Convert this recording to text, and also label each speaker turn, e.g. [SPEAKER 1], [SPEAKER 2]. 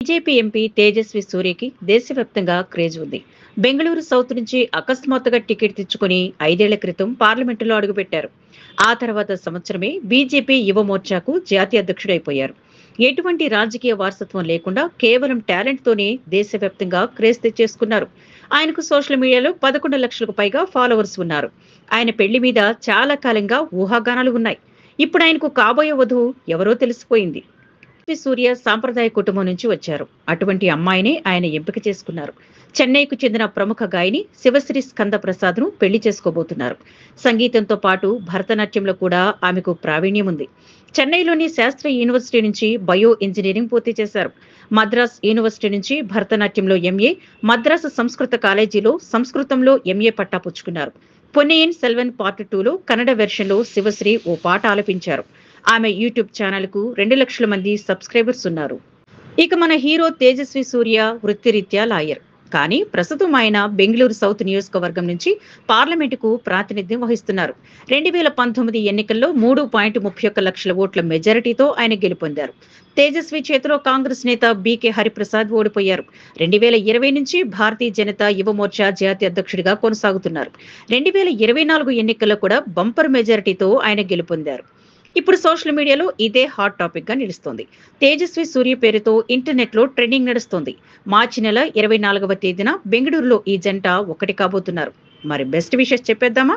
[SPEAKER 1] BJP MP Tejaswi సూర్యకి దేశవ్యాప్తంగా craze ఉంది. Bengaluru south నుంచి అకస్మాత్తుగా టికెట్ తెచ్చుకుని 5 ఏళ్ల క్రితం పార్లమెంటులో అడుగుపెట్టారు. ఆ తర్వాత సంవత్సరమే బీజేపీ యువ మోర్చాకు జాతీయ అధ్యక్షుడైపోయారు. ఎటువంటి రాజకీయ వారసత్వం లేకుండా కేవలం టాలెంట్ తోనే దేశవ్యాప్తంగా క్రేజ్ తెచ్చేసుకున్నారు. ఆయనకు సోషల్ మీడియాలో 11 లక్షలకు పైగా ఫాలోవర్స్ ఉన్నారు. ఆయన పెళ్లి మీద చాలా కాలంగా ఊహాగానాలు ఉన్నాయి. ఇప్పుడు ఆయనకు కాబోయే వధువు ఎవరో తెలిసిపోయింది. సూర్య సాంప్రదాయ కుటుంబం నుంచి వచ్చారు. అటువంటి అమ్మాయిని ఆయన ఎంపిక చేసుకున్నారు. చెన్నైకు చెందిన ప్రముఖ గాయని శివశ్రీ స్కంద ప్రసాద్ ను పెళ్లి చేసుకోబోతున్నారు. సంగీతంతో పాటు భరతనాట్యంలో కూడా ఆమెకు ప్రావీణ్యం ఉంది. చెన్నైలోని శాస్త్రి యూనివర్సిటీ నుంచి బయో ఇంజనీరింగ్ పూర్తి చేశారు. మద్రాస్ యూనివర్సిటీ నుంచి భరతనాట్యంలో ఎంఏ, మద్రాసు సంస్కృత కాలేజీలో సంస్కృతంలో ఎంఏ పట్టా పుచ్చుకున్నారు. పొన్నియిన్ సెల్వన్ పార్ట్ 2లో కన్నడ వెర్షన్ లో శివశ్రీ ఓ పాట ఆలపించారు. ఆమె యూట్యూబ్ ఛానల్ కు 2 లక్షల మంది సబ్స్క్రైబర్స్ ఉన్నారు. ఇక మన హీరో తేజస్వి సూర్య వృత్తిరీత్యా లాయర్. కానీ ప్రస్తుతం ఆయన బెంగళూరు సౌత్ నియోజకవర్గం నుంచి పార్లమెంటుకు ప్రాతినిధ్యం వహిస్తున్నారు. 2019 ఎన్నికల్లో 3.31 లక్షల ఓట్ల మెజారిటీతో ఆయన గెలుపొందారు. తేజస్వి చేతిలో కాంగ్రెస్ నేత బీకే హరిప్రసాద్ ఓడిపోయారు. 2020 నుంచి భారతీయ జనతా యువ మోర్చా జాతీయ అధ్యక్షుడిగా కొనసాగుతున్నారు. 2024 ఎన్నికల్లో కూడా బంపర్ మెజారిటీతో ఆయన గెలుపొందారు. ఇప్పుడు సోషల్ మీడియాలో ఇదే హాట్ టాపిక్ గా నిలుస్తోంది. తేజస్వి సూర్య పేరుతో ఇంటర్నెట్ లో ట్రెండింగ్ నడుస్తోంది. మార్చి నెల 24వ తేదీన బెంగళూరులో ఈ జంట ఒకటి కాబోతున్నారు. మరి బెస్ట్ విషెస్ చెప్పేద్దామా?